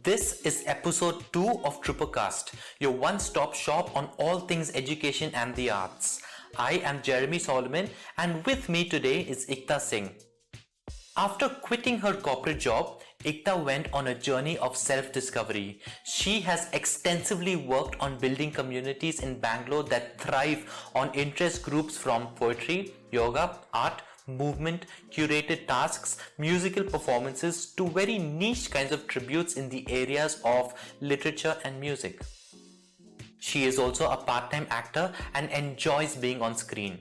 This is episode 2 of TrouperCast, your one-stop shop on all things education and the arts. I am Jeremy Solomon, and with me today is Ikta Singh. After quitting her corporate job, Ikta went on a journey of self-discovery. She has extensively worked on building communities in Bangalore that thrive on interest groups from poetry, yoga, art, movement, curated tasks, musical performances to very niche kinds of tributes in the areas of literature and music. She is also a part-time actor and enjoys being on screen.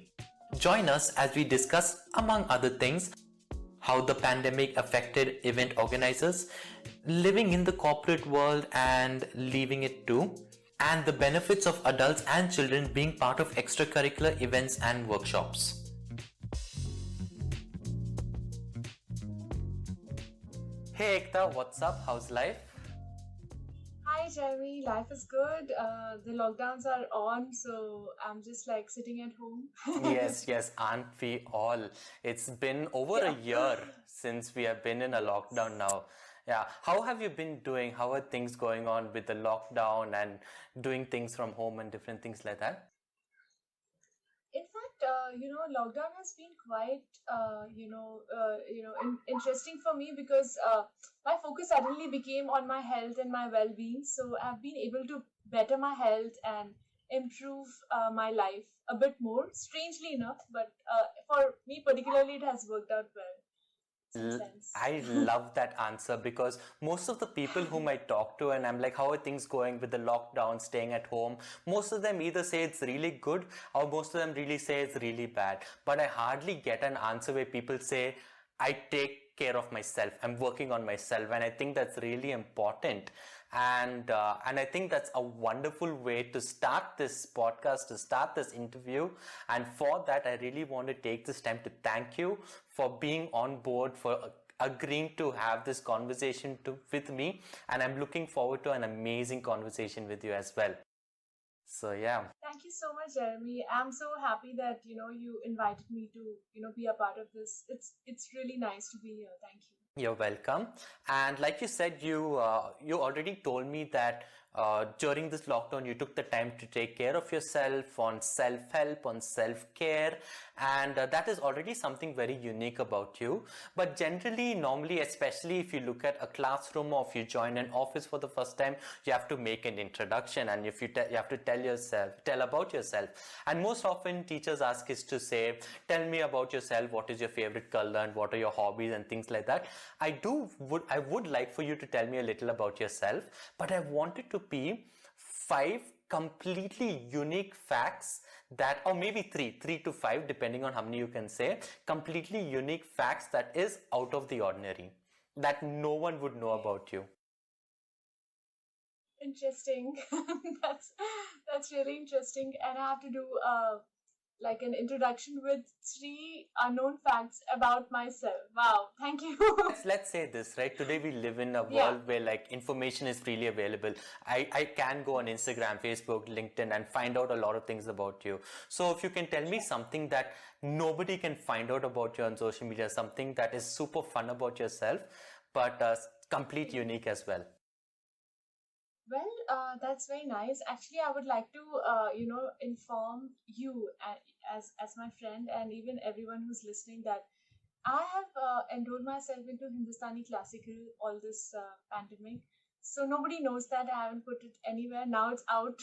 Join us as we discuss, among other things, how the pandemic affected event organizers, living in the corporate world and leaving it too, and the benefits of adults and children being part of extracurricular events and workshops. Hey Ekta, what's up? How's life? Hi Jeremy, life is good. The lockdowns are on, so I'm just like sitting at home. Yes, aren't we all? It's been over a Yeah. year since we have been in a lockdown now. Yeah, how have you been doing? How are things going on with the lockdown and doing things from home and different things like that? In fact, lockdown has been quite, interesting for me because my focus suddenly became on my health and my well-being. So I've been able to better my health and improve my life a bit more. Strangely enough, but for me particularly, it has worked out well. Some sense. I love that answer because most of the people whom I talk to and I'm like, how are things going with the lockdown, staying at home? Most of them either say it's really good or most of them really say it's really bad. But I hardly get an answer where people say, I take care of myself. I'm working on myself. And I think that's really important. And I think that's a wonderful way to start this podcast, to start this interview. And for that, I really want to take this time to thank you for being on board, for agreeing to have this conversation with me. And I'm looking forward to an amazing conversation with you as well. So yeah. Thank you so much, Jeremy. I'm so happy that you invited me to be a part of this. It's really nice to be here. Thank you. You're welcome. And like you said, you already told me that during this lockdown, you took the time to take care of yourself, on self-help, on self-care, and that is already something very unique about you. But generally, normally, especially if you look at a classroom or if you join an office for the first time, you have to make an introduction, and if you have to tell about yourself. And most often, teachers ask us to say, "Tell me about yourself. What is your favorite color, and what are your hobbies, and things like that." I would like for you to tell me a little about yourself, but I want it to be 5 completely unique facts that, or maybe three to 5, depending on how many you can say, completely unique facts that is out of the ordinary, that no one would know about you. Interesting. that's that's really interesting. And I have to do like an introduction with 3 unknown facts about myself. Wow, thank you. Let's say this, right? Today we live in a Yeah. world where like information is freely available. I can go on Instagram, Facebook, LinkedIn and find out a lot of things about you. So if you can tell me something that nobody can find out about you on social media, something that is super fun about yourself, but complete unique as well. Well, that's very nice. Actually, I would like to, inform you as my friend and even everyone who's listening that I have enrolled myself into Hindustani classical all this pandemic. So nobody knows that I haven't put it anywhere. Now it's out.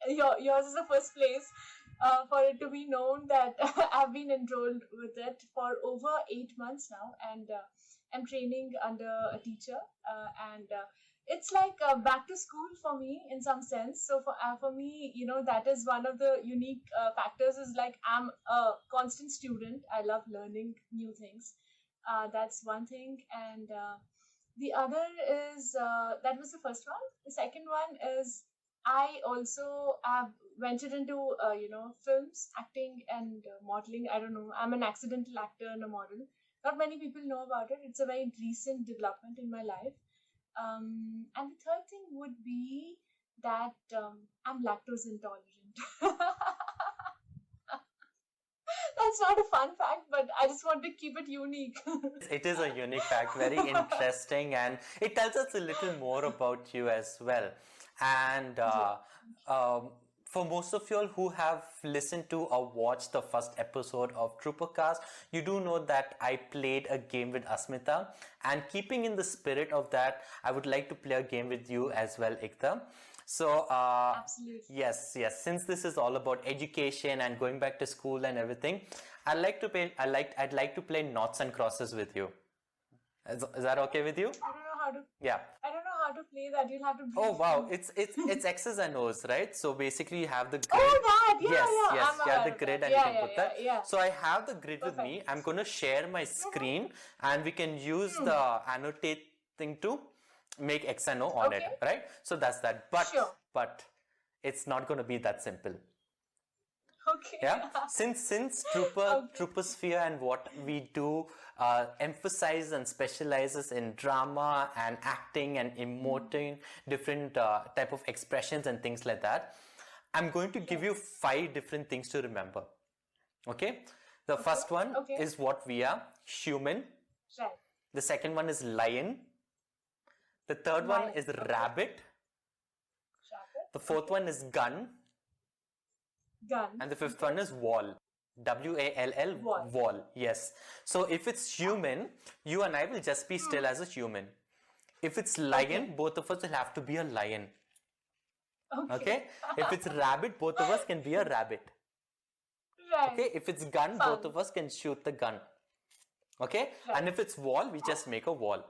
Yours is the first place for it to be known that I've been enrolled with it for over 8 months now, and I'm training under a teacher. And it's like back to school for me in some sense. So for me, that is one of the unique factors. Is like I'm a constant student. I love learning new things. That's one thing, and the other is that was the first one. The second one is I also have ventured into films, acting, and modeling. I don't know. I'm an accidental actor and a model. Not many people know about it. It's a very recent development in my life. And the third thing would be that I'm lactose intolerant. that's not a fun fact, but I just want to keep it unique. It is a unique fact, very interesting, and it tells us a little more about you as well. And Yeah. um, for most of you all who have listened to or watched the first episode of TrouperCast, you do know that I played a game with Asmita, and keeping in the spirit of that, I would like to play a game with you as well, Ikta. So, Absolutely. yes. Since this is all about education and going back to school and everything, I'd like to play noughts and crosses with you. Is that okay with you? I don't know how to. Yeah. I don't know how to play that. You'll have to Oh brief wow, me. it's X's and O's, right? So basically you have the grid. Oh, that. Yeah, Yes, yeah. yes, I'm you have aware the of grid that. and you Yeah, can yeah, put yeah, that. yeah. So I have the grid with Perfect. me. I'm going to share my Mhm. screen and we can use the annotate thing to make X and O on it, Okay. right? So that's that. Sure. But it's not going to be that simple. Okay. Yeah, since Okay. TrouperSphere and what we do emphasize and specializes in drama and acting and emoting different type of expressions and things like that, I'm going to give you 5 different things to remember. Okay, the Okay. first one Okay. is what we are, human. Right. The second one is lion. The third one Lion. is Okay. rabbit. Rabbit. The fourth Okay. one is gun. Gun. And the fifth Okay. one is wall. WALL, Wall. wall. Yes. So if it's human, you and I will just be still as a human. If it's lion, Okay. both of us will have to be a lion. Okay. Okay. If it's rabbit, both of us can be a rabbit. Right. Okay. If it's gun, Fun. both of us can shoot the gun. Okay. Right. And if it's wall, we just make a wall.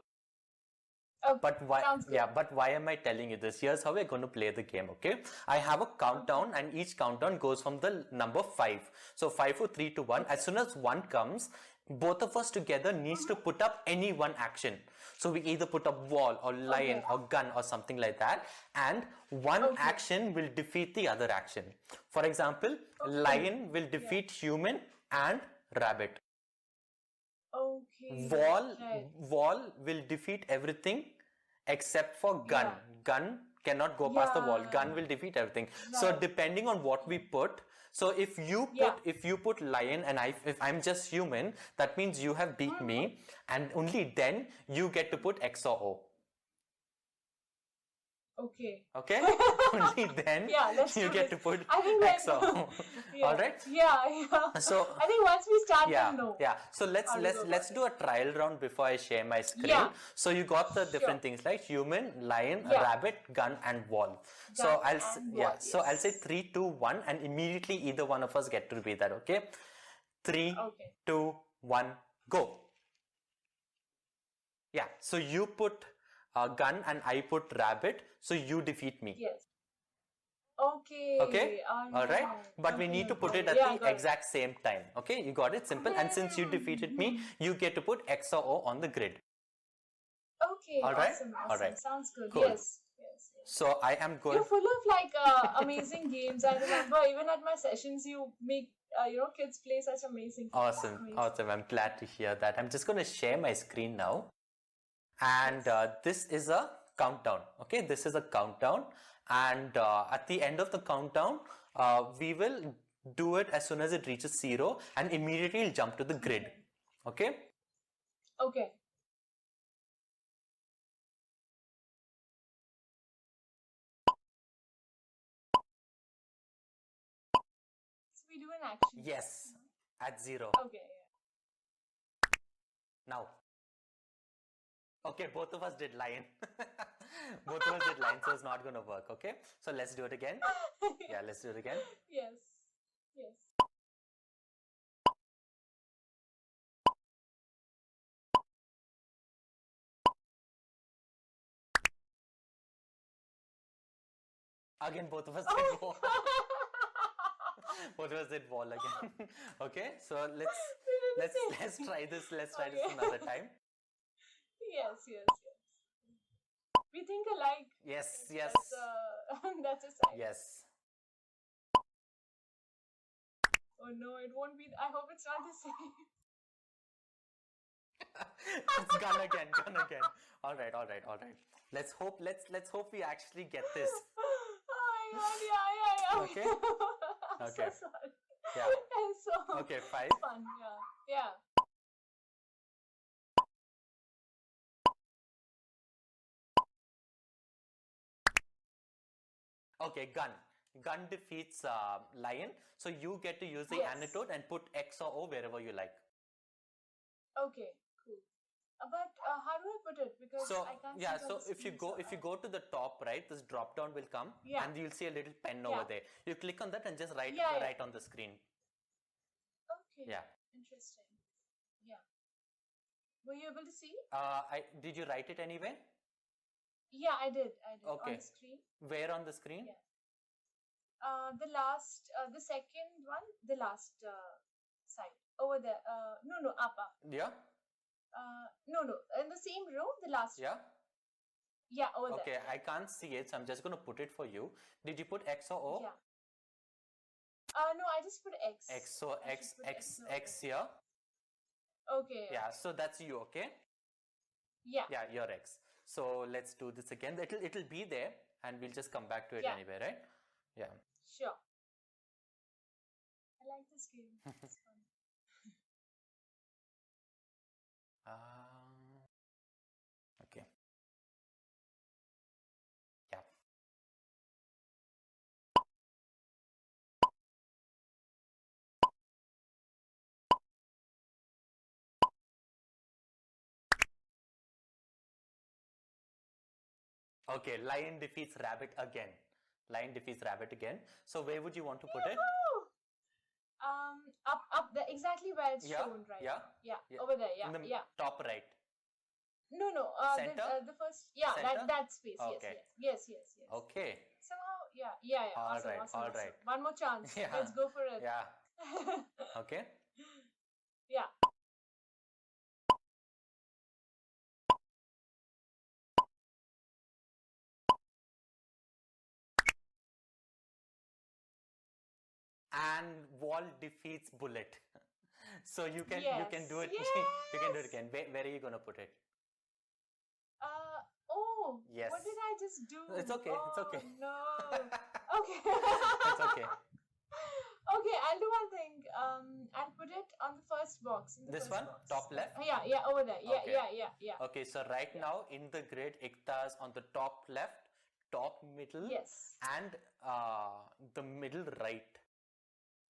Okay. But why? Sounds good. Yeah, but why am I telling you this? Here's how we're going to play the game. Okay, I have a countdown, and each countdown goes from the number 5. So 5, 4, 3, 2, 1. Okay. As soon as 1 comes, both of us together needs to put up any one action. So we either put up wall or lion Okay. or gun or something like that, and one Okay. action will defeat the other action. For example, lion will defeat human and rabbit. Okay. Wall Right. wall will defeat everything except for gun. Yeah. Gun cannot go past the wall. Yeah. Gun will defeat everything. So Right. depending on what we put, so Yeah. if you put lion and if I'm just human, that means you have beat me, and only then you get to put X or O. Okay. Okay? Only then Yeah, let's you do get this. to put I think X like, or O. yeah. All right? Yeah. So I think once we start, yeah, we'll know. yeah. So How to go let's about do a trial round before I share my screen. Yeah. So you got the different Sure. things like human, lion, Yeah. rabbit, gun, and wall. So Gun I'll and yeah. wall, So I'll say yes. 3, 2, 1, and immediately either one of us get to repeat that. Okay, 3, Okay. 2, 1, go. Yeah. So you put gun and I put rabbit. So you defeat me. Yes. Okay. Okay, all right, but we need to put it at Yeah, the got it. exact same time. Okay, you got it, simple. And since you defeated me, you get to put X or O on the grid. Okay. All right? Awesome. All right. Sounds good. Cool. Yes. So I am going. You're full of like amazing games. I remember even at my sessions, you make kids play such amazing games. Awesome, Amazing. awesome. I'm glad to hear that. I'm just going to share my screen now, and this is a countdown. Okay, this is a countdown, and at the end of the countdown, we will do it as soon as it reaches 0, and immediately jump to the grid. Okay. Okay. So we do an action. Yes, at 0. Okay. Now. Okay, both of us did lion. Both of us did lion, so it's not going to work. Okay, so let's do it again. Yeah, let's do it again. Yes. Yes. Again, both of us Oh did my wall. Both of us did wall again. Okay, so We did the same. let's try this. Let's try Okay. this another time. Yes. We think alike. Yes, That's a sign. yes. Oh no, it won't be. I hope it's not the same. It's gone again, gone again. All right. Let's hope we actually get this. Oh my god, yeah. Okay. I'm Okay. so sorry. Yeah. And so Okay, 5. it's fun. Yeah. Yeah. Okay, gun. Gun defeats lion. So you get to use the Yes. antidote and put X or O wherever you like. Okay. Cool. But how do I put it? Because So I can't see yeah, it on so the screen. So if you go to the top right, this drop down will come yeah. and you'll see a little pen over Yeah. there. You click on that and just Yeah. Yeah. write on the screen. Okay. Yeah. Interesting. Yeah. Were you able to see? I did you write it anywhere? Yeah, I did. I did on Okay. the screen. Where on the screen? Yeah. The second one, the last side over there. No, no, up. Yeah. No, no, in the same row, the last. Yeah. Yeah, over there. Okay, Yeah. I can't see it, so I'm just gonna put it for you. Did you put X or O? Yeah. No, I just put X. X. So I should put X here. Okay. Yeah. So that's you. Okay. Yeah. Yeah, you're X. So let's do this again. It'll be there, and we'll just come back to it Yeah. anyway, right? Yeah. Sure. I like this game. It's fun. Okay. Yeah. Okay. Lion defeats rabbit again. Lion defeats rabbit again. So where would you want to put it? Yahoo! Up there, exactly where it's Yeah. shown right Yeah. now. Yeah. Yeah. Over there. Yeah. In the Yeah. top right. No, no. Center? The first. Yeah. Center? That space. Okay. Yes. Yes. Okay. Somehow. Yeah. All Awesome. right. Awesome. All Awesome. right. One more chance. Yeah. Let's go for it. Yeah. Okay. Yeah. And wall defeats bullet. So you can Yes. do it. Yes. You can do it again. Where are you gonna put it? Oh. Yes. What did I just do? It's okay. It's okay. Oh no. Okay. It's okay. Okay, I'll do one thing. I'll put it on the first box. In the This first one, box. top left. Yeah, over there. Yeah, Okay. yeah. Okay, so right now in the grid, Ikta's on the top left, top middle, Yes. and the middle right.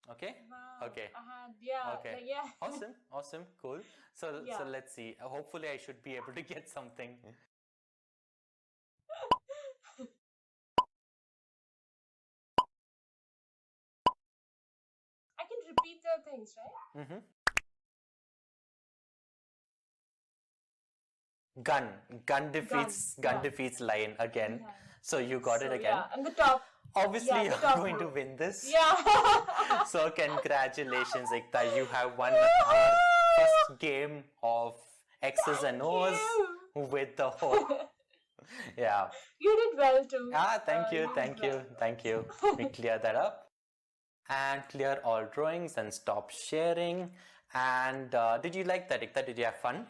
Okay. Wow. Okay. I had Okay. like, yeah. Awesome, cool. So Yeah. let's see. Hopefully, I should be able to get something. I can repeat the things, right? Mm-hmm. Gun Yeah. defeats lion again. Gun. So you got it So, again. yeah, and the top. Obviously, Yeah, the you're top going to row. win this. Yeah. So congratulations, Ikta. You have won our first game of X's and O's with the whole. Yeah. You did well too. Thank you, you did well. thank you. We clear that up and clear all drawings and stop sharing. And did you like that, Ikta? Did you have fun?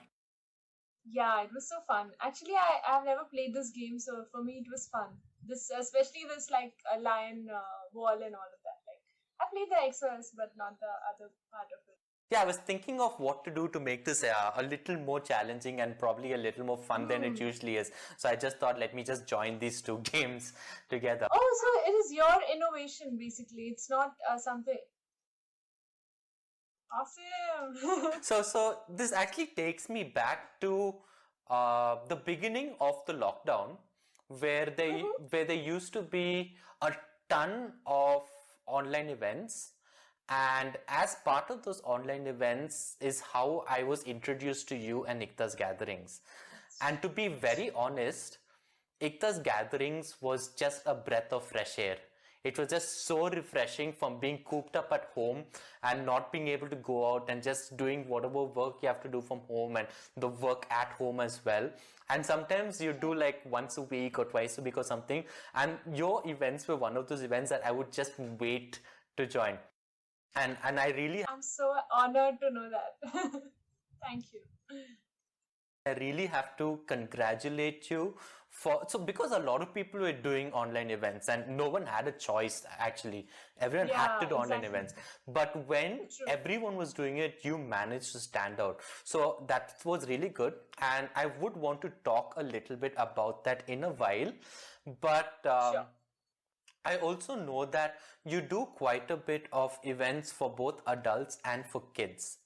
Yeah, it was so fun. Actually, I've never played this game, so for me it was fun. This, especially this like a lion wall and all of that. Like I played the XOS, but not the other part of it. Yeah, I was thinking of what to do to make this a little more challenging and probably a little more fun than it usually is. So I just thought, let me just join these two games together. Oh, so it is your innovation basically. It's not something. Awesome. So this actually takes me back to the beginning of the lockdown, where there used to be a ton of online events, and as part of those online events is how I was introduced to you and Ikta's gatherings. And to be very honest, Ikta's gatherings was just a breath of fresh air. It was just so refreshing from being cooped up at home and not being able to go out and just doing whatever work you have to do from home and the work at home as well. And sometimes you do like once a week or twice a week or something. And your events were one of those events that I would just wait to join. And I really I'm so honored to know that. Thank you. I really have to congratulate you for so because a lot of people were doing online events and no one had a choice actually. Everyone had to Yeah, do online exactly. events. But when True. everyone was doing it, you managed to stand out. So that was really good. And I would want to talk a little bit about that in a while. But Sure. I also know that you do quite a bit of events for both adults and for kids.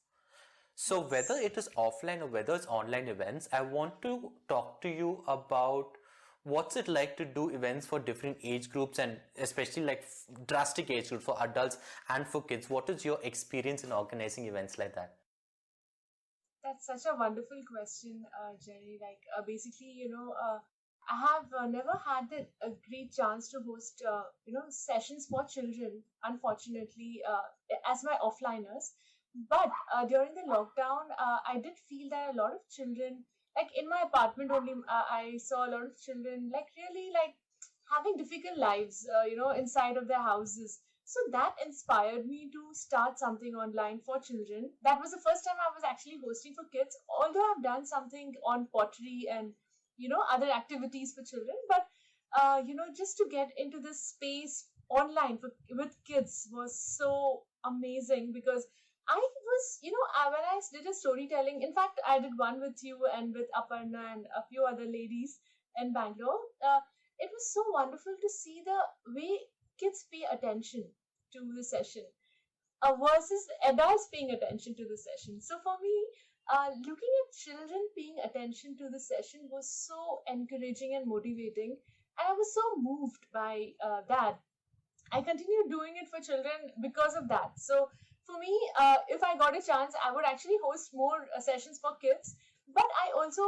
So whether Yes. it is offline or whether it's online events, I want to talk to you about what's it like to do events for different age groups and especially like drastic age groups for adults and for kids. What is your experience in organizing events like that? That's such a wonderful question, Jerry. Like, basically, I have never had a great chance to host, sessions for children, unfortunately, as my offliners. But during the lockdown, I did feel that a lot of children, like in my apartment only, I saw a lot of children, like really like having difficult lives, inside of their houses. So that inspired me to start something online for children. That was the first time I was actually hosting for kids, although I've done something on pottery and, other activities for children. But, just to get into this space online with kids was so amazing because I was, when I did a storytelling, in fact, I did one with you and with Aparna and a few other ladies in Bangalore. It was so wonderful to see the way kids pay attention to the session versus adults paying attention to the session. So for me, looking at children paying attention to the session was so encouraging and motivating, and I was so moved by that. I continue doing it for children because of that. So for me, if I got a chance, I would actually host more sessions for kids. But I also,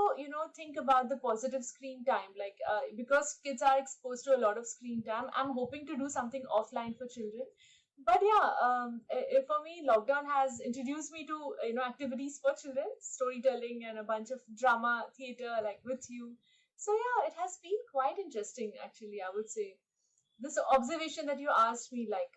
think about the positive screen time. Like because kids are exposed to a lot of screen time, I'm hoping to do something offline for children. But yeah, for me, lockdown has introduced me to activities for children, storytelling, and a bunch of drama, theater, like with you. So yeah, it has been quite interesting, actually. I would say this observation that you asked me, like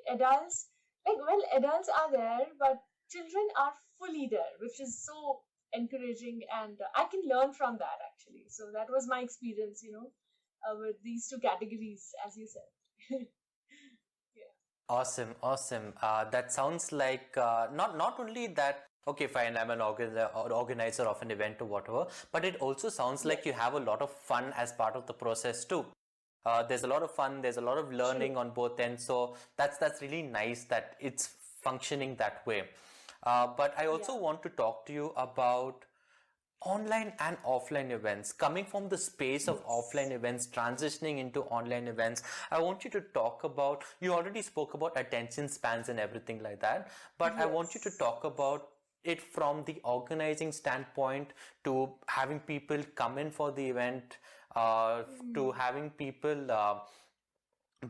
adults, like well, adults are there, but children are fully there, which is so encouraging, and I can learn from that actually. So that was my experience, with these two categories, as you said. Yeah. Awesome, awesome. That sounds like not only that. Okay, fine. I'm an organizer of an event or whatever, but it also sounds like Yes. you have a lot of fun as part of the process too. There's a lot of fun. There's a lot of True. learning on both ends. So that's really nice that it's functioning that way. But I also Yeah. want to talk to you about online and offline events, coming from the space of offline Yes. events transitioning into online events. I want you to talk about, you already spoke about attention spans and everything like that, but I want you to Yes. talk about it from the organizing standpoint, to having people come in for the event, to Hmm. having people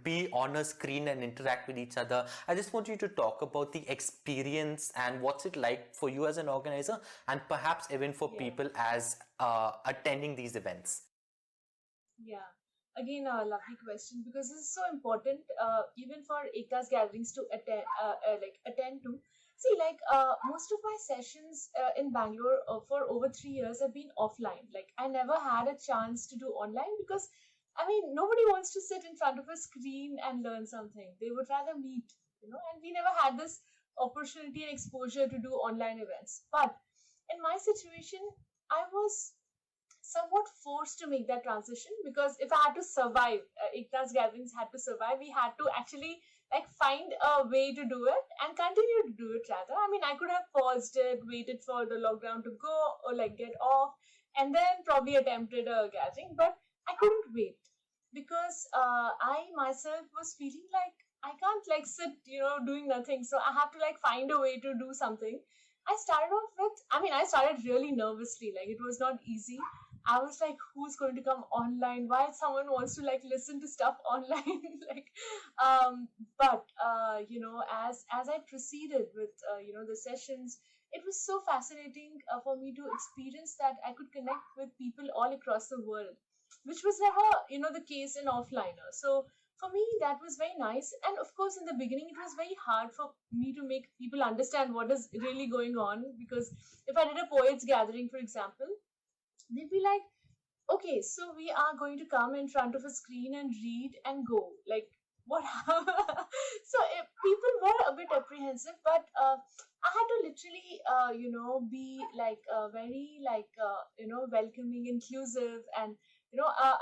be on a screen and interact with each other. I just want you to talk about the experience and what's it like for you as an organizer, and perhaps even for Yeah. people as attending these events. Yeah. Again, a lovely question because this is so important, even for Ekta's gatherings to attend to. See, like most of my sessions in Bangalore for over 3 years have been offline. Like I never had a chance to do online because, I mean, nobody wants to sit in front of a screen and learn something. They would rather meet, and we never had this opportunity and exposure to do online events. But in my situation, I was somewhat forced to make that transition because if I had to survive, Ikta's gatherings had to survive. We had to actually like find a way to do it and continue to do it rather. I mean, I could have paused it, waited for the lockdown to go or like get off, and then probably attempted a gathering, but I couldn't wait because I myself was feeling like I can't like sit, doing nothing. So I have to like find a way to do something. I started off with, I mean, I started really nervously. Like it was not easy. I was like, who's going to come online? Why someone wants to like listen to stuff online? like, um, but as I proceeded with the sessions, it was so fascinating for me to experience that I could connect with people all across the world, which was never the case in offliner. So for me that was very nice, and of course in the beginning it was very hard for me to make people understand what is really going on because if I did a poets gathering, for example, they'd be like, okay, so we are going to come in front of a screen and read and go. Like, what? So people were a bit apprehensive, but I had to literally, be like very like welcoming, inclusive, and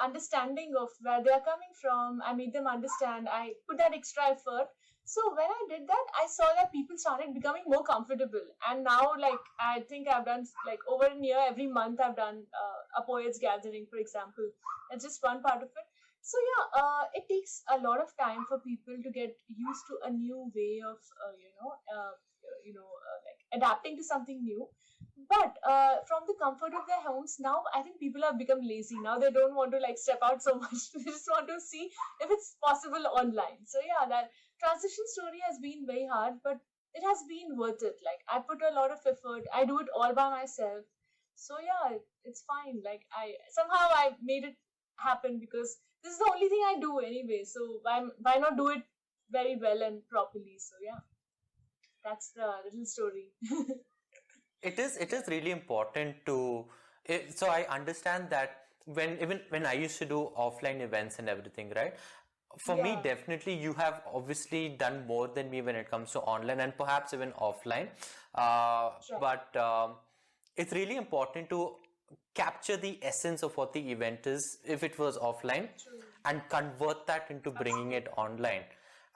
understanding of where they are coming from. I made them understand. I put that extra effort. So when I did that, I saw that people started becoming more comfortable, and now, like, I think I've done like over a year. Every month I've done a poets gathering, for example. That's just one part of it. So yeah, it takes a lot of time for people to get used to a new way of like adapting to something new. But from the comfort of their homes, now I think people have become lazy. Now they don't want to like step out so much. They just want to see if it's possible online. So yeah, that transition story has been very hard, but it has been worth it. Like, I put a lot of effort. I do it all by myself. So yeah, it's fine. Like, I made it happen because this is the only thing I do anyway. So why not do it very well and properly? So yeah, that's the little story. It is really important to so I understand that when I used to do offline events and everything, right? For me, Yeah, definitely you have obviously done more than me when it comes to online and perhaps even offline. right. But it's really important to capture the essence of what the event is if it was offline True. and convert that into bringing it Absolutely. online.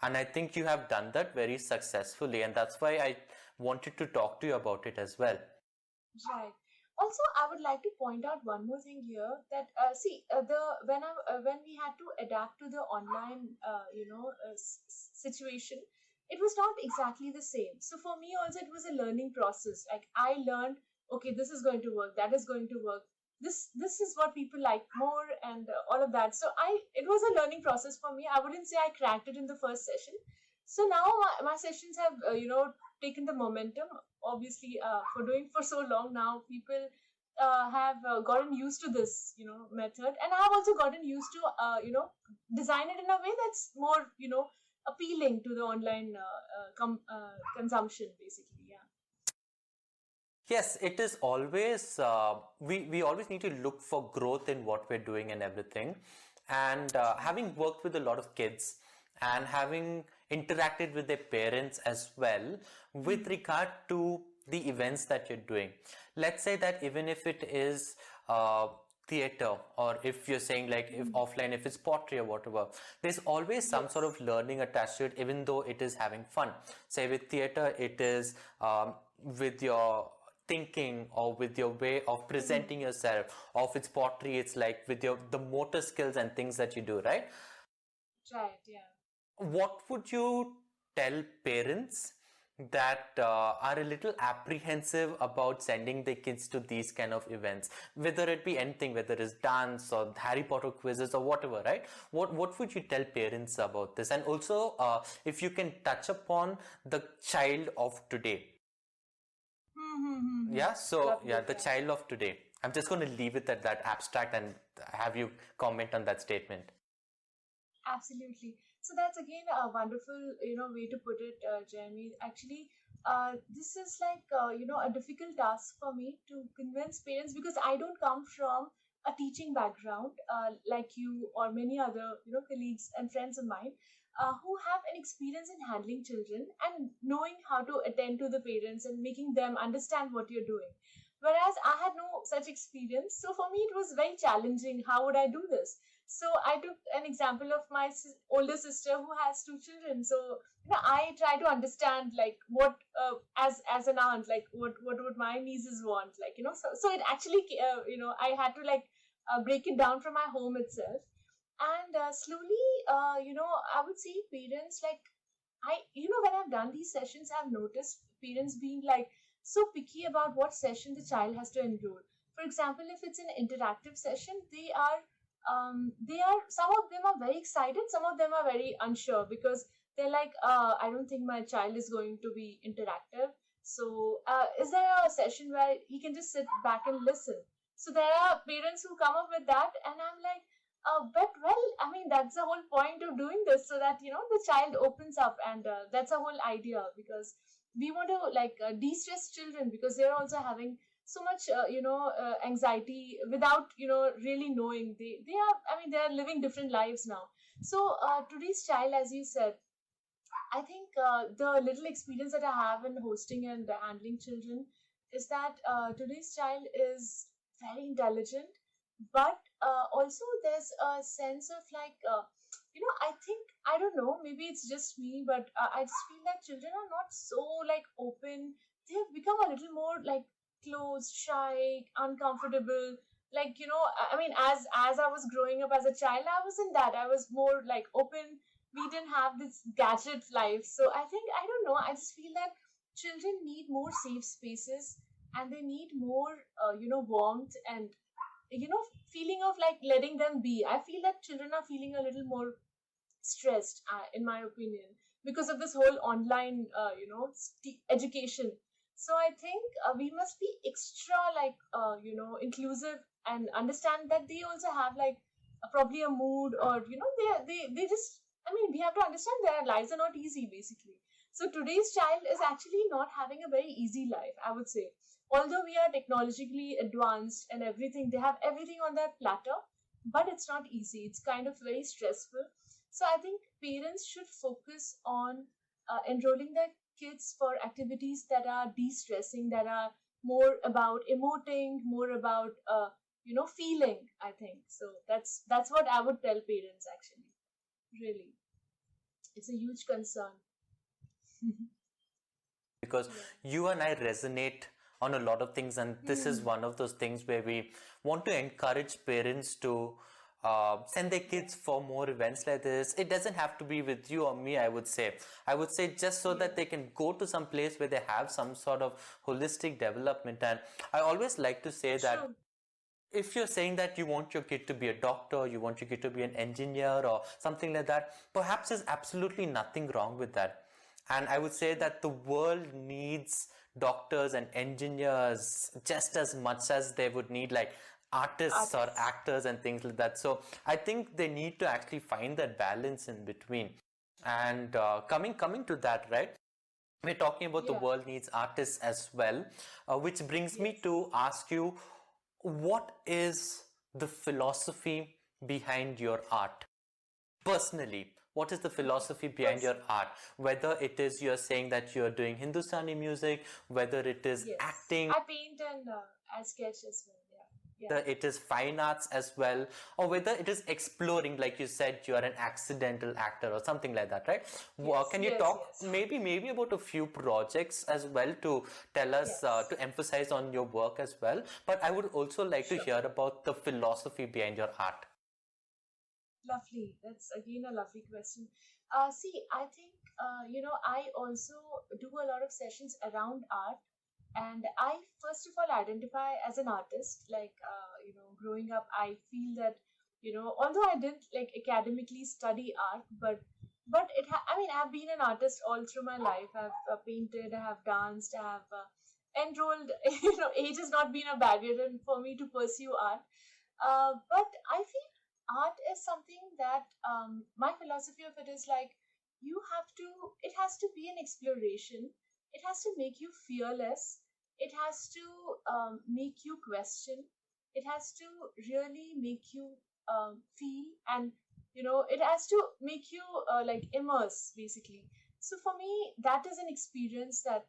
And I think you have done that very successfully, and that's why I wanted to talk to you about it as well. Right. Also, I would like to point out one more thing here that see the when we had to adapt to the online situation, it was not exactly the same. So for me also it was a learning process. Like, I learned, okay, this is going to work, that is going to work. This is what people like more, and all of that. So I it was a learning process for me. I wouldn't say I cracked it in the first session. So now my sessions have taken the momentum. Obviously, for doing for so long now, people have gotten used to this method, and I have also gotten used to design it in a way that's more appealing to the online consumption, basically. Yeah. Yes, it is always, we always need to look for growth in what we're doing and everything. And having worked with a lot of kids and having interacted with their parents as well with Hmm. regard to the events that you're doing. Let's say that even if it is theater, or if you're saying like if Hmm. offline, if it's pottery or whatever, there's always some sort Yes. of learning attached to it, even though it is having fun. Say with theater, it is with your thinking or with your way of Hmm. presenting yourself. Of its pottery, it's like with your the motor skills and things that you do, right? Right. Yeah. What would you tell parents that are a little apprehensive about sending their kids to these kind of events, whether it be anything, whether it's dance or Harry Potter quizzes or whatever, right? What would you tell parents about this? And also, if you can touch upon the child of today. Hmm. Hmm. Hmm. Hmm. Yeah, so yeah, Lovely. the Yeah. child of today. I'm just going to leave it at that abstract and have you comment on that statement. Absolutely. So that's again a wonderful, way to put it, Jeremy. Actually, this is like, a difficult task for me to convince parents because I don't come from a teaching background, like you or many other, colleagues and friends of mine, who have an experience in handling children and knowing how to attend to the parents and making them understand what you're doing. Whereas I had no such experience. So for me, it was very challenging. How would I do this? So I took an example of my older sister who has two children. So I try to understand like what as an aunt, like what would my nieces want, like so it actually I had to like break it down from my home itself. And slowly, I would say parents, like, when I've done these sessions, I've noticed parents being like so picky about what session the child has to enroll. For example, if it's an interactive session, some of them are very excited, some of them are very unsure because they're like, I don't think my child is going to be interactive. So, is there a session where he can just sit back and listen? So there are parents who come up with that, and I'm like, but well, I mean, that's the whole point of doing this, so that the child opens up, and that's a whole idea because we want to like de-stress children because they're also having so much anxiety without really knowing. They are, I mean, they are living different lives now. So today's child, as you said, I think the little experience that I have in hosting and handling children is that today's child is very intelligent, but also there's a sense of like, I think, I don't know, maybe it's just me, but I just feel that children are not so like open. They have become a little more like closed, shy, uncomfortable. Like, I mean, as I was growing up as a child, I was in that. I was more like open. We didn't have this gadget life. So I think, I don't know, I just feel that children need more safe spaces, and they need more warmth, and feeling of like letting them be. I feel that children are feeling a little more stressed, in my opinion, because of this whole online education. So I think we must be extra like inclusive, and understand that they also have like probably a mood, or they just, I mean, we have to understand their lives are not easy, basically. So today's child is actually not having a very easy life, I would say. Although we are technologically advanced and everything, they have everything on their platter, but it's not easy. It's kind of very stressful. So I think parents should focus on enrolling their kids for activities that are de-stressing, that are more about emoting, more about feeling. I think so. That's what I would tell parents, actually. Really, it's a huge concern. Because Yeah. you and I resonate on a lot of things, and this is Hmm. one of those things where we want to encourage parents to send their Yeah. kids for more events like this. It doesn't have to be with you or me, I would say. I would say just so Yeah. that they can go to some place where they have some sort of holistic development. And I always like to say that True. if you're saying that you want your kid to be a doctor, you want your kid to be an engineer or something like that, perhaps there's absolutely nothing wrong with that. And I would say True. that the world needs doctors and engineers just as much as they would need like artists or Artists. actors and things like that. So I think they need to actually find that balance in between. And coming to that, right? We're talking about the Yeah. world needs artists as well, which brings me Yes. to ask you, what is the philosophy behind your art? Personally, what is the Okay. philosophy behind your Person. art? Whether it is you're saying that you're doing Hindustani music, whether it is Yes. acting, I paint and I sketch as well. Yeah. Yeah. whether it is fine arts as well, or whether it is exploring, like you said, you are an accidental actor or something like that, right? Yes. Can you Yes. talk Yes. maybe about a few projects as well to tell us, Yes. to emphasize on your work as well? But I would also like to Sure. hear about the philosophy behind your art. Lovely. That's again a lovely question. See, I think I also do a lot of sessions around art, and I first of all identify as an artist. Like, growing up, I feel that although I didn't like academically study art, but I mean, I've been an artist all through my life. I've painted, I have danced, I have enrolled. Age has not been a barrier for me to pursue art. But I feel art is something that my philosophy of it is like, it has to be an exploration. It has to make you fearless. It has to make you question. It has to really make you feel, and it has to make you like immerse, basically. So for me, that is an experience that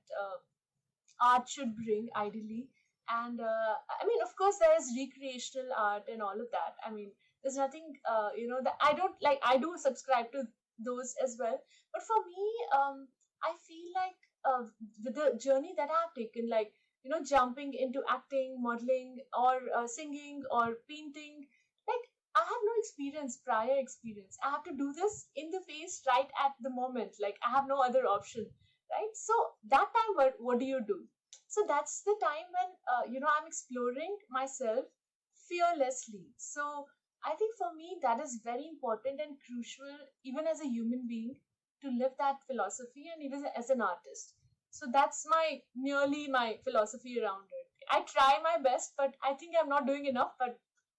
art should bring, ideally. And I mean, of course, there is recreational art and all of that. I mean, there's nothing that I don't like. I do subscribe to those as well. But for me, I feel like with the journey that I've taken, like jumping into acting, modeling, or singing, or painting, like, I have no experience, prior experience. I have to do this in the face right at the moment. Like, I have no other option, right? So that time, what do you do? So that's the time when I'm exploring myself fearlessly. So I think for me, that is very important and crucial, even as a human being, to live that philosophy, and even as an artist. So that's my philosophy around it. I try my best, but I think I'm not doing enough. But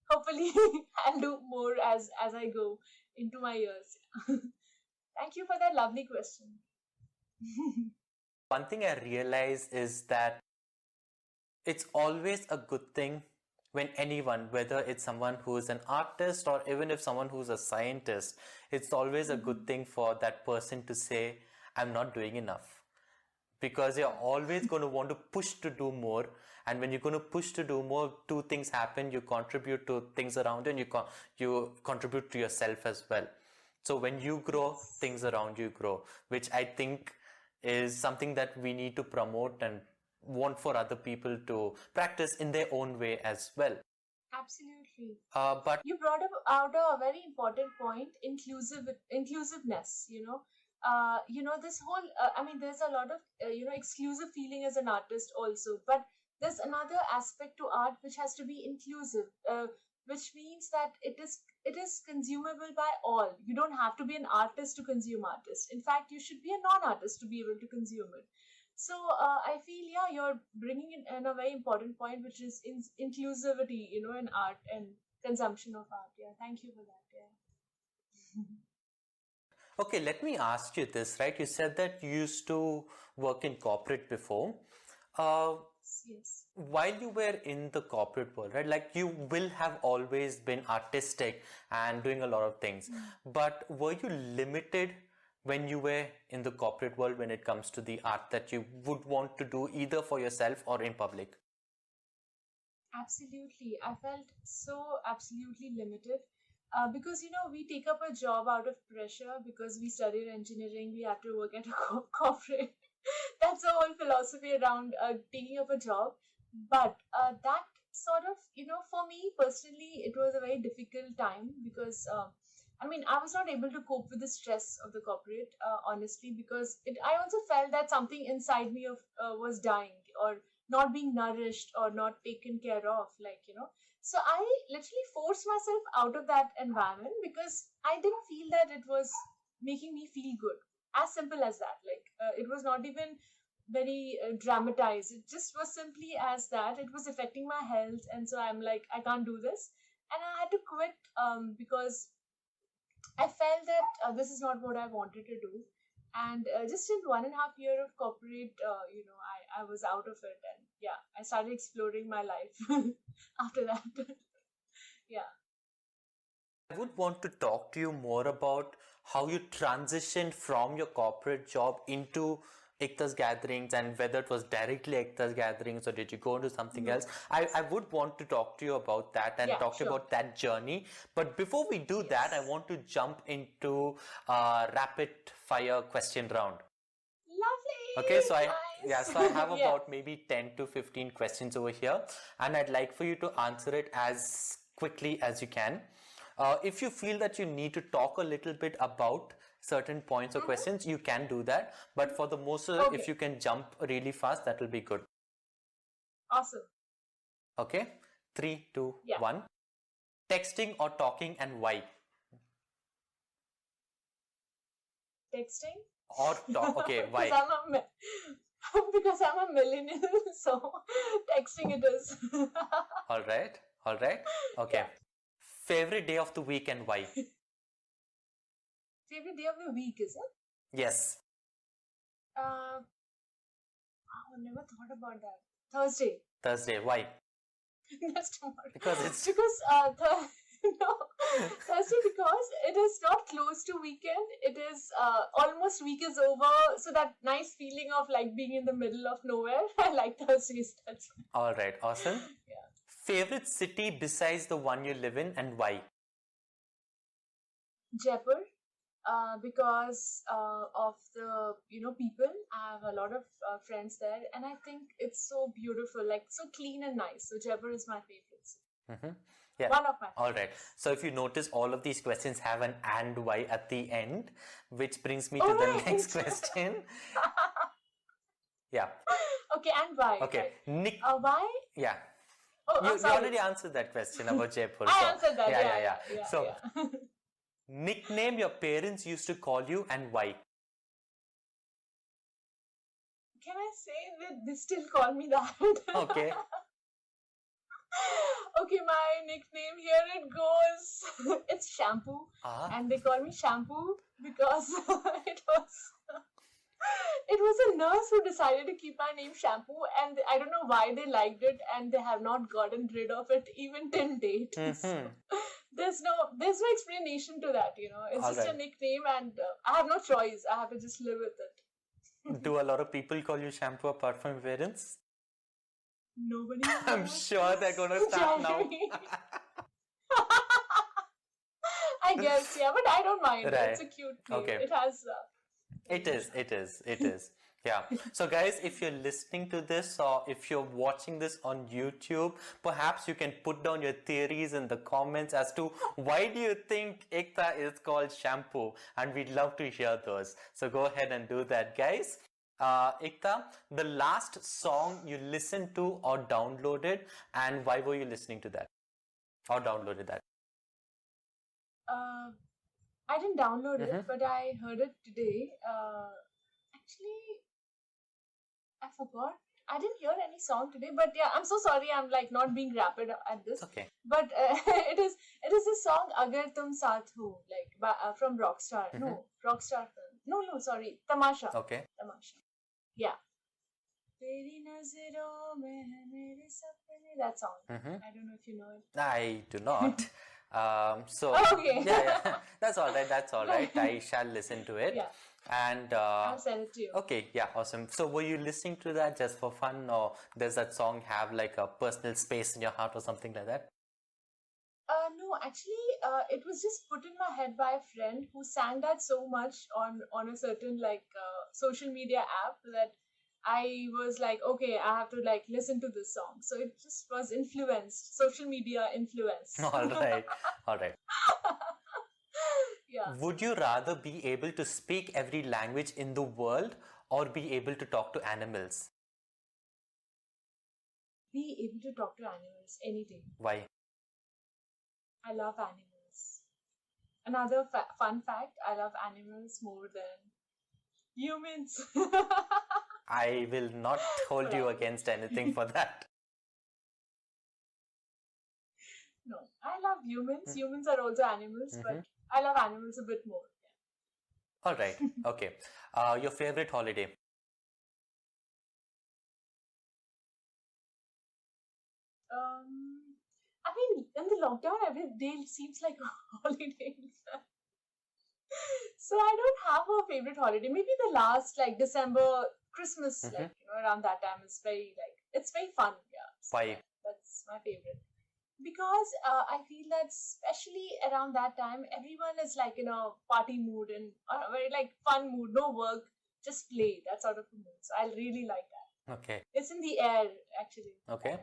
hopefully, I'll do more as I go into my years. Thank you for that lovely question. One thing I realize is that it's always a good thing when anyone, whether it's someone who is an artist or even if someone who's a scientist, it's always a good thing for that person to say, I'm not doing enough. Because you're always going to want to push to do more, and when you're going to push to do more, two things happen: you contribute to things around you, and you contribute to yourself as well. So when you grow, Yes. things around you grow, which I think is something that we need to promote and want for other people to practice in their own way as well. Absolutely. But You brought up out a very important point, inclusiveness. This whole. I mean, there's a lot of exclusive feeling as an artist also, but there's another aspect to art which has to be inclusive, which means that it is consumable by all. You don't have to be an artist to consume artist. In fact, you should be a non-artist to be able to consume it. So I feel, yeah, you're bringing in a very important point, which is inclusivity, in art and consumption of art. Yeah, thank you for that. Yeah. okay, let me ask you this, right? You said that you used to work in corporate before. Uh, Yes. while you were in the corporate world, right? Like you will have always been artistic and doing a lot of things, but were you limited when you were in the corporate world when it comes to the art that you would want to do either for yourself or in public? Absolutely. I felt so absolutely limited because, we take up a job out of pressure because we studied engineering, we have to work at a corporate. That's the whole philosophy around taking up a job. But that sort of, for me personally, it was a very difficult time because. I mean, I was not able to cope with the stress of the corporate, honestly, because I also felt that something inside me was dying, or not being nourished or not taken care of, so I literally forced myself out of that environment because I didn't feel that it was making me feel good. As simple as that. It was not even very dramatized. It just was simply as that it was affecting my health, and so I'm like, I can't do this, and I had to quit because I felt that this is not what I wanted to do. And just in 1.5 year of corporate, I was out of it. And yeah, I started exploring my life after that. Yeah. I would want to talk to you more about how you transitioned from your corporate job into Ikta's gatherings and whether it was directly Ikta's gatherings or did you go into something No. else. I would want to talk to you about that and Yeah, talk to you sure. about that journey. But before we do that, I Yes. want to jump into rapid fire question round. Okay, so Lovely. so I Nice. have Yeah. about maybe 10 to 15 questions over here, and I'd like for you to answer it as quickly as you can. If you feel that you need to talk a little bit about certain points or Mhm. questions, you can do that. But for the most, if Okay. you can jump really fast, that will be good. Awesome. Okay, three, two, Yeah. one. Texting or talking, and why? Texting. Or talk. Okay, because why? I'm a because I'm a millennial, so texting it is. All right, all right. Yeah. Okay. Favorite day of the week and why? Favorite day of the week, is it? Yes, Uh, I never thought about that. Thursday. Thursday. Why? That's tomorrow. Because it's Because no, Thursday, because it is not close to weekend. It is almost week is over. So that nice feeling of like being in the middle of nowhere. I like Thursdays. That's why. all right. Awesome. Yeah. Favorite city besides the one you live in and why? Jaipur. Because of the people. I have a lot of friends there, and I think it's so beautiful, like so clean and nice. So Jaipur is my favorite city. Mm-hmm. Yeah. One of my All right. favorites. So if you notice, all of these questions have an and why at the end, which brings me to All the right. next question. Yeah. Okay, and why? Okay. Nick. Why? Yeah. Oh, I'm You sorry. already answered that question about Jaipur. I So answered that. yeah, Yeah, yeah, yeah. yeah, So yeah, yeah. nickname your parents used to call you and why? Can I say that they still call me that? Okay. Okay, my nickname, here it goes. It's Shampoo, Ah. and they call me Shampoo because it was it was a nurse who decided to keep my name Shampoo, and I don't know why they liked it, and they have not gotten rid of it even till date. Mm-hmm. So there's no explanation to that. It's All just a right. nickname, and I have no choice. I have to just live with it. Do a lot of people call you Shampoo apart from your parents? Nobody has I'm asked sure they're this, gonna start now. Jeremy. I guess, yeah, but I don't mind. Right. It's a cute name. Okay. It has. It is, it is, it is. Yeah. So, guys, if you're listening to this or if you're watching this on YouTube, perhaps you can put down your theories in the comments as to why do you think Ekta is called Shampoo, and we'd love to hear those. So go ahead and do that, guys. Ekta, the last song you listened to or downloaded, and why were you listening to that or downloaded that? Uh, I didn't download it, Mm-hmm. but I heard it today. Actually, I forgot. I didn't hear any song today, but yeah, I'm so sorry. I'm like not being rapid at It's this, okay. but it is a song "Agar Tum Saath Ho" from Rockstar. Mm-hmm. No, Rockstar film. No, sorry, Tamasha. Okay. Tamasha. Yeah. तेरी नजरों में है मेरे सपने. That song. Mm-hmm. I don't know if you know it. I do not. So Okay. yeah, that's all right. That's all right. I shall listen to it. Yeah, And I'll send it to you. okay, yeah, awesome. So were you listening to that just for fun, or does that song have like a personal space in your heart or something like that? No, actually, it was just put in my head by a friend who sang that so much on a certain social media app that I was like, okay, I have to like listen to this song. So it just was influenced, social media influence. All right, all right. Yeah, Would you rather be able to speak every language in the world or be able to talk to animals? be able to talk to animals, anything. Why? I love animals. Another fun fact: I love animals more than humans. I will not hold you Whatever. against anything for that. No, I love humans. Humans are also animals, Mm-hmm. but I love animals a bit more. All right, okay. Your favorite holiday? I mean, in the lockdown, every day seems like a holiday. So I don't have a favorite holiday. Maybe the last December, Christmas, Mm-hmm. around that time is very it's very fun. Yeah, so Why? that's my favorite. Because I feel that especially around that time, everyone is like in a party mood and a very fun mood, no work, just play, that sort of a mood. So I really like that. Okay, It's in the air, actually. okay.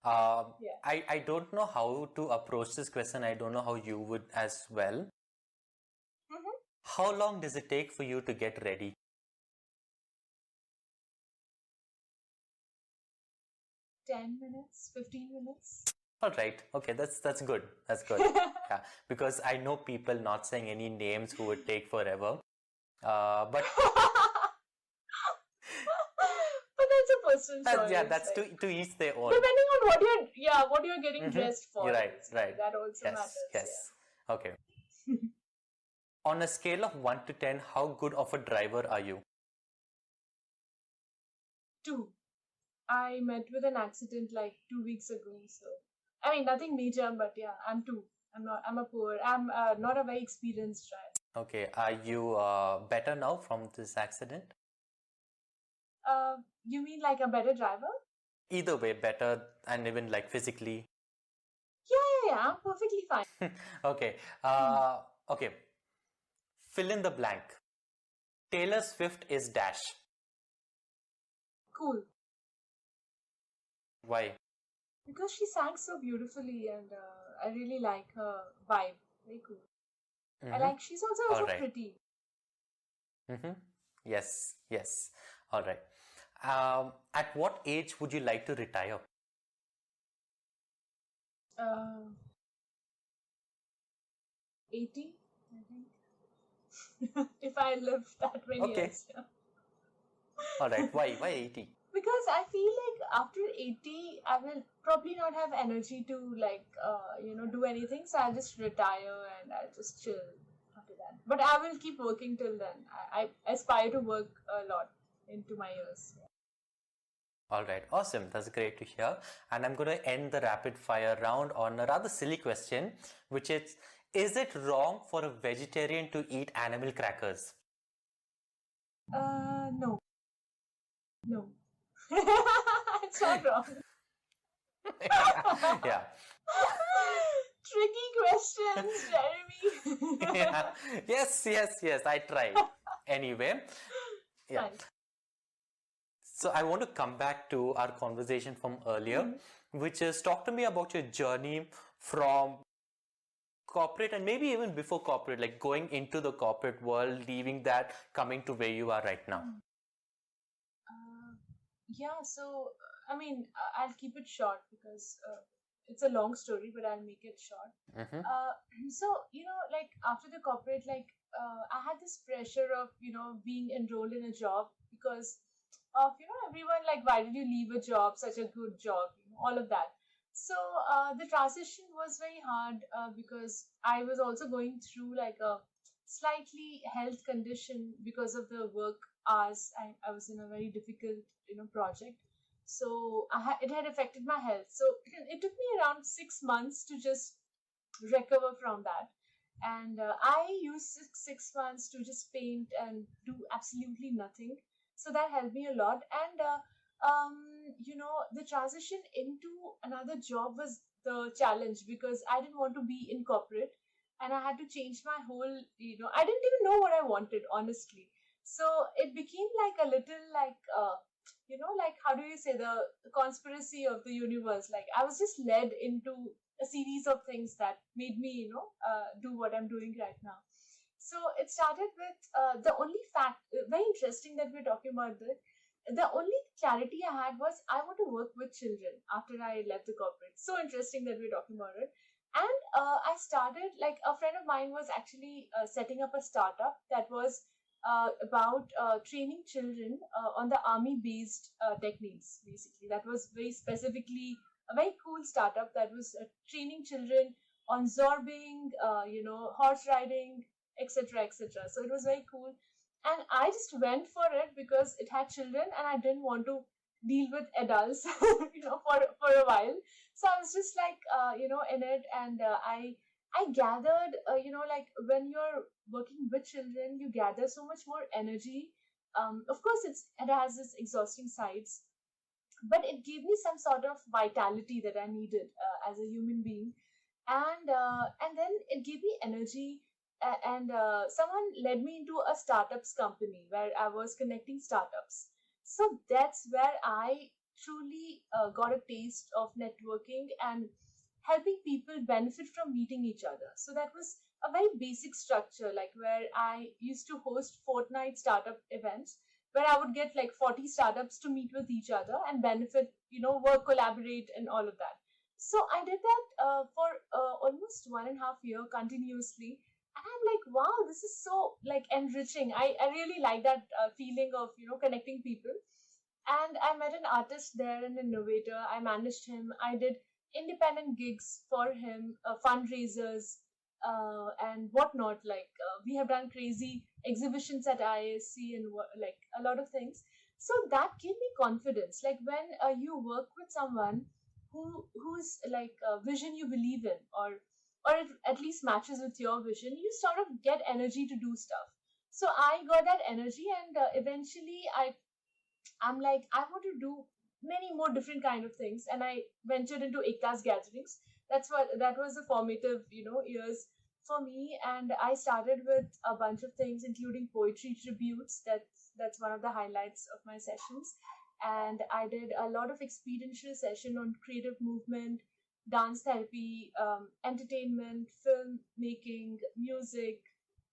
Yeah. I don't know how to approach this question. I don't know how you would as well. Mm-hmm. How long does it take for you to get ready? 10 minutes, 15 minutes. All right. Okay, that's good. That's good. Yeah, because I know people, not saying any names, who would take forever. But But that's a personal choice. yeah, that's to each their own. Depending on what you're getting Mhm. dressed for. You're right, So right. that also Yes, matters. yes. Okay. On a scale of 1 to 10, how good of a driver are you? 2. I met with an accident 2 weeks ago. So I mean nothing major, but yeah, I'm 2. I'm not a very experienced driver. Okay. Are you better now from this accident? You mean like a better driver? Either way, better, and even like physically. Yeah, I'm perfectly fine. Okay. Okay. Fill in the blank. Taylor Swift is dash. Cool. Why? Because she sang so beautifully and I really like her vibe. Very cool. Mm-hmm. She's also All so right. pretty. Mm-hmm. Yes, yes. All right. At what age would you like to retire? Uh, 80, I think. If I live that many Okay. years. Yeah. All right. Why? Why 80? Because I feel like after 80, I will probably not have energy to do anything. So I'll just retire and I'll just chill after that. But I will keep working till then. I aspire to work a lot. into my ears. All right, awesome. That's great to hear. And I'm going to end the rapid fire round on a rather silly question, which is it wrong for a vegetarian to eat animal crackers? No, no. It's not wrong. Yeah. Tricky questions, Jeremy. Yeah. Yes, I tried. Anyway, yeah. Fine. So I want to come back to our conversation from earlier, Mhm. which is talk to me about your journey from corporate and maybe even before corporate, like going into the corporate world, leaving that, coming to where you are right now. Uh, yeah, so I mean, I'll keep it short because it's a long story, but I'll make it short. Mm-hmm. Uh, so, like after the corporate, like I had this pressure of, being enrolled in a job because of, everyone like, why did you leave a job, such a good job, all of that. So the transition was very hard because I was also going through like a slightly health condition because of the work hours. I was in a very difficult, project. So it had affected my health. So it took me around 6 months to just recover from that. And I used six months to just paint and do absolutely nothing. So that helped me a lot. And, the transition into another job was the challenge because I didn't want to be in corporate and I had to change my whole, I didn't even know what I wanted, honestly. So it became like a little like, like how do you say, the conspiracy of the universe. Like I was just led into a series of things that made me, do what I'm doing right now. So it started with the only fact, very interesting that we're talking about this. The only clarity I had was I want to work with children after I left the corporate. So interesting that we're talking about it. And I started, like, a friend of mine was actually setting up a startup that was about training children on the army based techniques, basically. That was very specifically a very cool startup that was training children on zorbing, horse riding, etc., etc. So it was very cool, and I just went for it because it had children, and I didn't want to deal with adults, for a while. So I was just like, in it, and I gathered, like when you're working with children, you gather so much more energy. Of course, it has its exhausting sides, but it gave me some sort of vitality that I needed as a human being, and then it gave me energy. And someone led me into a startups company where I was connecting startups. So that's where I truly got a taste of networking and helping people benefit from meeting each other. So that was a very basic structure, like where I used to host fortnight startup events where I would get like 40 startups to meet with each other and benefit, work, collaborate, and all of that. So I did that for almost 1.5 year continuously. And I'm like, wow, this is so like enriching. I really like that feeling of, connecting people. And I met an artist there, an innovator. I managed him. I did independent gigs for him, fundraisers, and whatnot. Like we have done crazy exhibitions at IAC and like a lot of things. So that gave me confidence. Like when you work with someone whose like vision you believe in, or it at least matches with your vision, you sort of get energy to do stuff. So I got that energy, and eventually I'm like, I want to do many more different kind of things, and I ventured into Ekta's gatherings. That was the formative, years for me, and I started with a bunch of things, including poetry tributes. That's one of the highlights of my sessions, and I did a lot of experiential session on creative movement, dance therapy, entertainment, film making, music.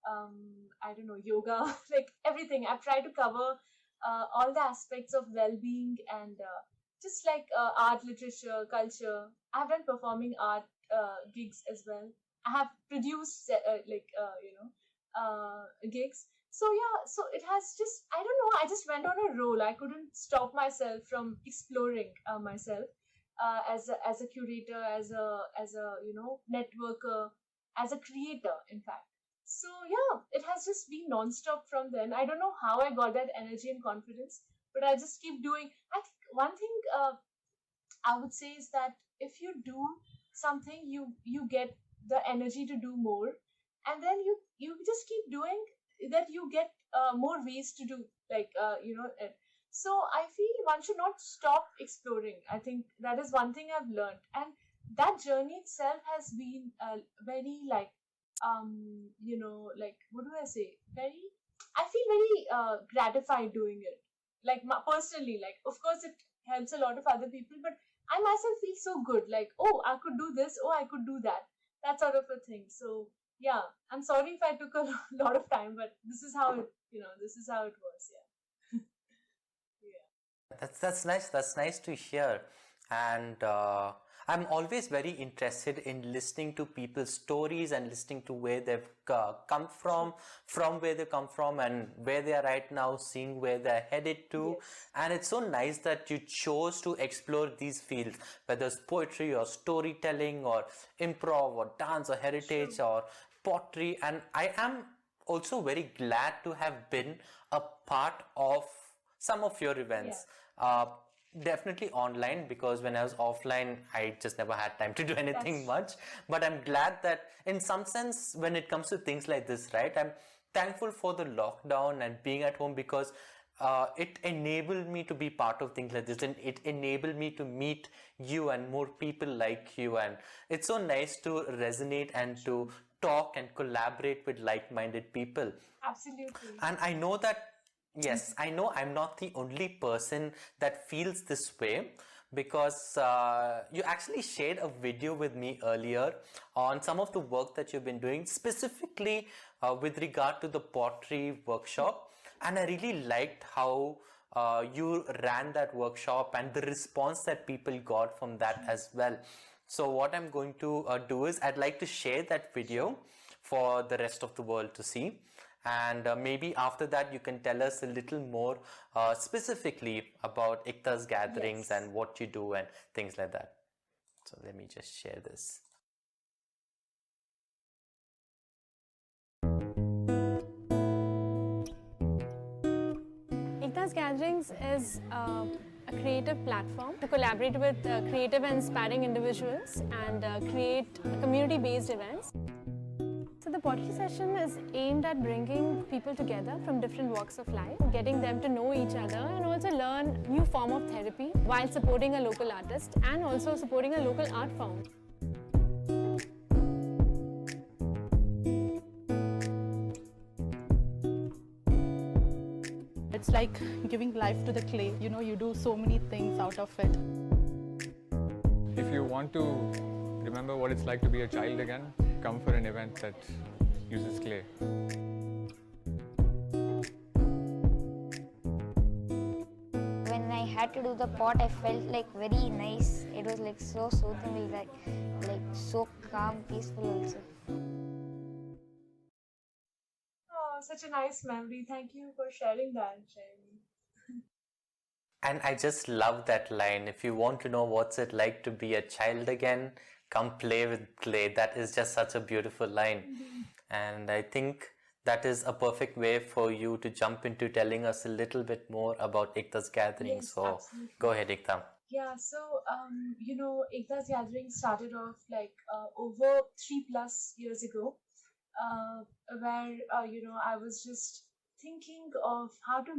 I don't know, yoga, like everything. I've tried to cover all the aspects of well-being and just like art, literature, culture. I've done performing art gigs as well. I have produced gigs. So yeah, so it has just, I don't know, I just went on a roll. I couldn't stop myself from exploring myself as a curator, as a networker, as a creator, in fact. So yeah, it has just been non-stop from then. I don't know how I got that energy and confidence, but I just keep doing. I think one thing I would say is that if you do something, you get the energy to do more, and then you just keep doing that. You get more ways to do, like it. So I feel one should not stop exploring. I think that is one thing I've learned, and that journey itself has been very like like what do I say? Very, I feel very gratified doing it. Like personally, like of course it helps a lot of other people, but I myself feel so good, like, oh, I could do this, oh, I could do that, that sort of a thing. So, yeah, I'm sorry if I took a lot of time, but this is how this is how it was. Yeah. Yeah. That's nice. That's nice to hear. And I'm always very interested in listening to people's stories and listening to where they've come from where they come from, and where they are right now, seeing where they're headed to. Yes. And it's so nice that you chose to explore these fields, whether it's poetry or storytelling or improv or dance or True. heritage or pottery. And I am also very glad to have been a part of some of your Yeah. events. Definitely online, because when I was offline, I just never had time to do anything That's much. But I'm glad that, in some sense, when it comes to things like this, right, I'm thankful for the lockdown and being at home, because it enabled me to be part of things like this, and it enabled me to meet you and more people like you. And it's so nice to resonate and true. to talk and collaborate with like-minded people. Absolutely. And I know that, yes, I know I'm not the only person that feels this way, because you actually shared a video with me earlier on some of the work that you've been doing, specifically with regard to the pottery workshop. And I really liked how you ran that workshop and the response that people got from that as well. So, what I'm going to do is, I'd like to share that Sure. video for the rest of the world to see. And maybe after that, you can tell us a little more specifically about Ikta's gatherings Yes. and what you do and things like that. So let me just share this. Ikta's Gatherings is a creative platform to collaborate with creative and inspiring individuals and create community-based events. So the pottery session is aimed at bringing people together from different walks of life, getting them to know each other and also learn new form of therapy while supporting a local artist and also supporting a local art form. It's like giving life to the clay. You know, you do so many things out of it. If you want to remember what it's like to be a child again, come for an event that uses clay. When I had to do the pot, I felt like very nice. It was like so soothing, like so calm, peaceful also. Oh, such a nice memory. Thank you for sharing that, Jamie. And I just love that line. If you want to know what's it like to be a child again, come play with clay. That is just such a beautiful line. Indeed. And I think that is a perfect way for you to jump into telling us a little bit more about Ikta's gathering. Yes, So absolutely. go ahead, Ikta. Yeah, so Ekta's gathering started off like over 3+ years ago, uh, where I was just thinking of how to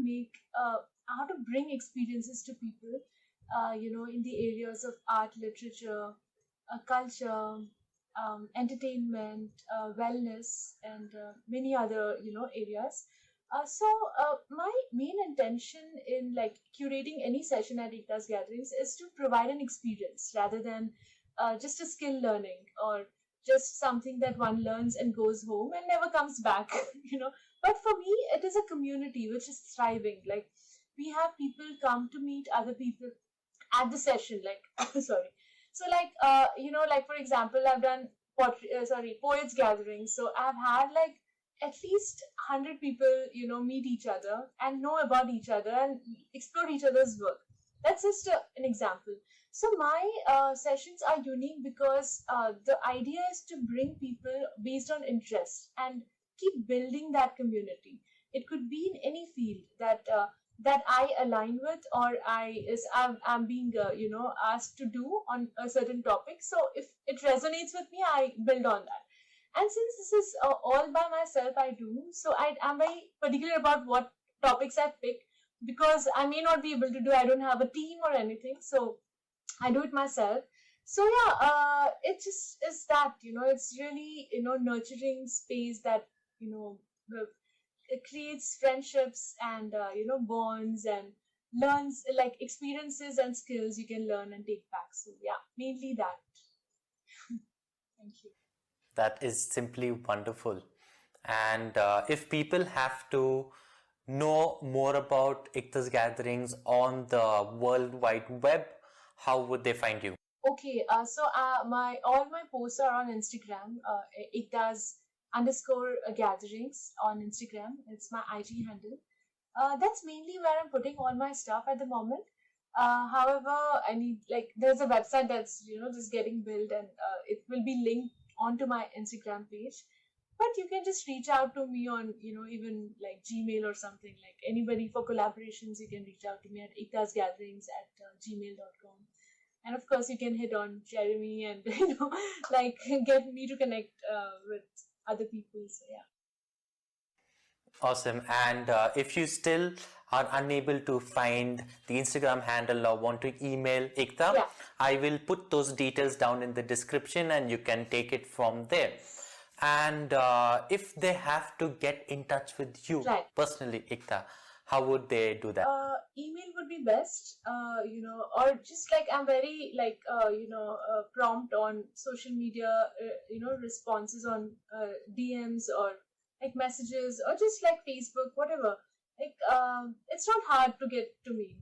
bring experiences to people, in the areas of art, literature, culture, entertainment, wellness, and many other areas. My main intention in like curating any session at Ikta's gatherings is to provide an experience rather than just a skill learning or just something that one learns and goes home and never comes back. But for me, it is a community which is thriving. Like we have people come to meet other people at the session, like sorry. So like like for example, I've done poets gatherings. So I've had like at least 100 people, meet each other and know about each other and explore each other's work. That's just an example. So my sessions are unique because the idea is to bring people based on interest, and keep building that community. It could be in any field that I align with, or I'm being asked to do on a certain topic. So if it resonates with me, I build on that. And since this is all by myself, I do, so I'm very particular about what topics I pick, because I may not be able to do. I don't have a team or anything, so I do it myself. So yeah, it just is that, it's really, nurturing space that, you know it creates friendships and bonds, and learns like experiences and skills you can learn and take back. So yeah, mainly that. Thank you. That is simply wonderful. And if people have to know more about Ikta's gatherings on the World Wide Web, how would they find you? Okay, so my all my posts are on Instagram. Ikta's underscore gatherings on Instagram. It's my IG handle. That's mainly where I'm putting all my stuff at the moment. However, I need, like, there's a website that's just getting built, and it will be linked onto my Instagram page. But you can just reach out to me on even like Gmail or something. Like, anybody for collaborations, you can reach out to me at iktasgatherings at gmail.com. And of course, you can hit on Jeremy and like get me to connect with other people. So yeah. Awesome. And if you still are unable to find the Instagram handle or want to email Ikta, Yeah. I will put those details down in the description and you can take it from there. And if they have to get in touch with you Right. personally, Ikta, how would they do that? Email would be best, or just like I'm very like prompt on social media, responses on DMs or like messages, or just like Facebook, whatever. Like, it's not hard to get to me.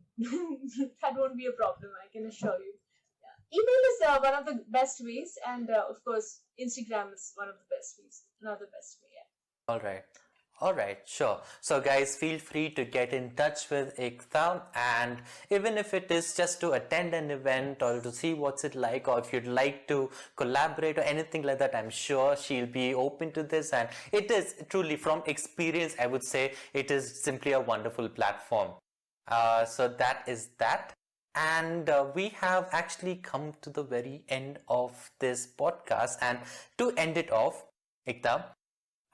That won't be a problem, I can assure you. Yeah. Email is one of the best ways, and of course, Instagram is one of the best ways, another best way. Yeah. All right. All right, sure. So guys, feel free to get in touch with Ikta, and even if it is just to attend an event or to see what's it like, or if you'd like to collaborate or anything like that, I'm sure she'll be open to this. And it is truly, from experience, I would say it is simply a wonderful platform. So that is that. And we have actually come to the very end of this podcast. And to end it off, Ikta,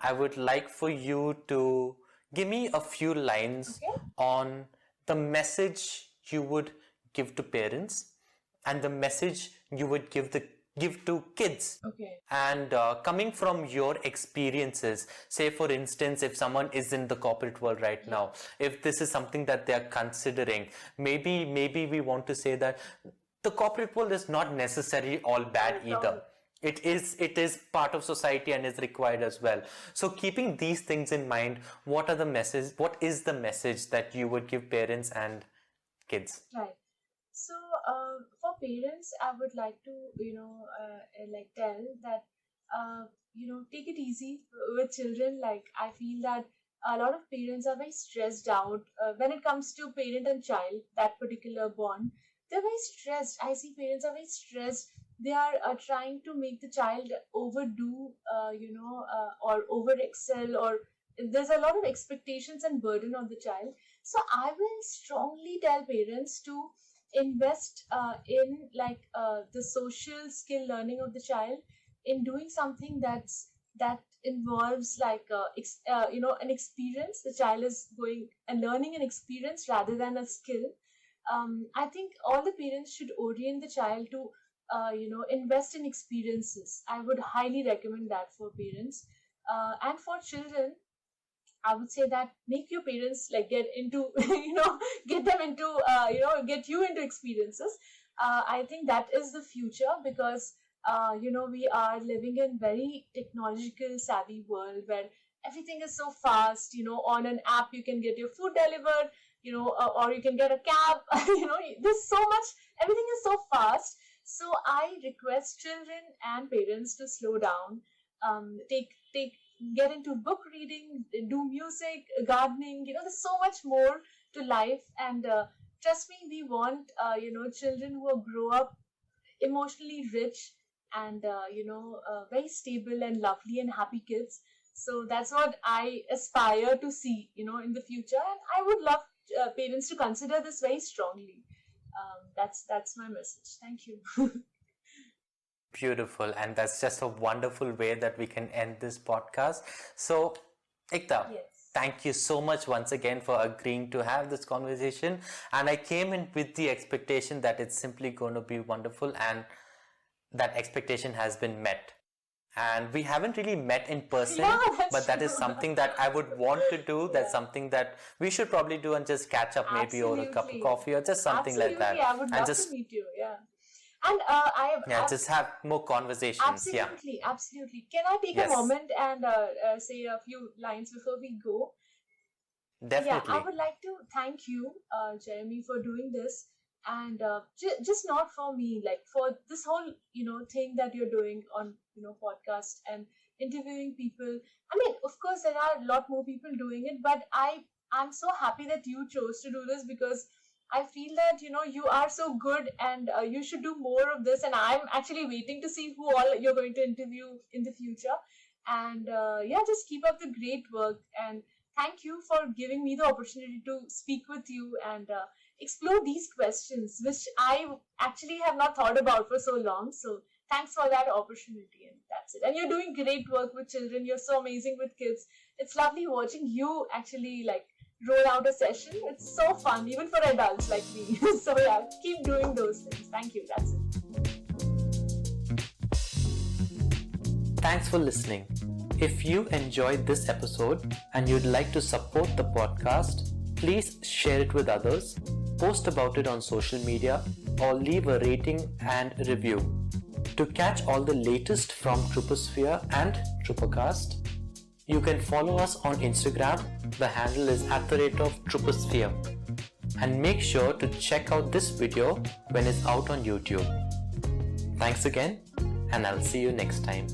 I would like for you to give me a few lines Okay. on the message you would give to parents and the message you would give to kids. Okay. And coming from your experiences, say for instance, if someone is in the corporate world right now, if this is something that they are considering, maybe we want to say that the corporate world is not necessarily all bad either. It is part of society and is required as well. So keeping these things in mind, what is the message that you would give parents and kids? Right. So, for parents, I would like to, like tell that, take it easy with children. Like, I feel that a lot of parents are very stressed out when it comes to parent and child, that particular bond. They're very stressed. I see parents are very stressed. They are trying to make the child overdo, or over excel, or there's a lot of expectations and burden on the child. So I will strongly tell parents to invest in like the social skill learning of the child, in doing something that involves like an experience. The child is going and learning an experience rather than a skill. I think all the parents should orient the child to invest in experiences. I would highly recommend that for parents. And for children, I would say that make your parents like get into, get them into, get you into experiences. I think that is the future, because, we are living in very technological savvy world where everything is so fast. On an app you can get your food delivered, or you can get a cab. There's so much. Everything is so fast. So I request children and parents to slow down, get into book reading, do music, gardening. There's so much more to life, and trust me, we want children who grow up emotionally rich and very stable and lovely and happy kids. So that's what I aspire to see, in the future. And I would love parents to consider this very strongly. That's my message. Thank you. Beautiful, and that's just a wonderful way that we can end this podcast. So, Ikta, Yes. thank you so much once again for agreeing to have this conversation. And I came in with the expectation that it's simply going to be wonderful, and that expectation has been met. And we haven't really met in person, Yeah, that's but that is true. something that I would want to do. That's Yeah. something that we should probably do and just catch up maybe over a cup of Absolutely. coffee or just something like that. Absolutely, I would And love just, to meet you. Yeah. And just have more conversations. Yeah, absolutely. Can I take Yes. a moment and say a few lines before we go? Yeah, definitely. I would like to thank you, Jeremy, for doing this, and just not for me, like for this whole thing that you're doing on podcast and interviewing people. I mean, of course, there are a lot more people doing it, but I'm so happy that you chose to do this because I feel that you are so good, and you should do more of this. And I'm actually waiting to see who all you're going to interview in the future. And yeah, just keep up the great work. And thank you for giving me the opportunity to speak with you and explore these questions, which I actually have not thought about for so long. So thanks for that opportunity. And that's it. And you're doing great work with children. You're so amazing with kids. It's lovely watching you actually like roll out a session. It's so fun, even for adults like me. So yeah, keep doing those things. Thank you. That's it. Thanks for listening. If you enjoyed this episode and you'd like to support the podcast, please share it with others, post about it on social media, or leave a rating and review. To catch all the latest from TrouperSphere and TrouperCast, you can follow us on Instagram. The handle is @TrouperSphere. And make sure to check out this video when it's out on YouTube. Thanks again, and I'll see you next time.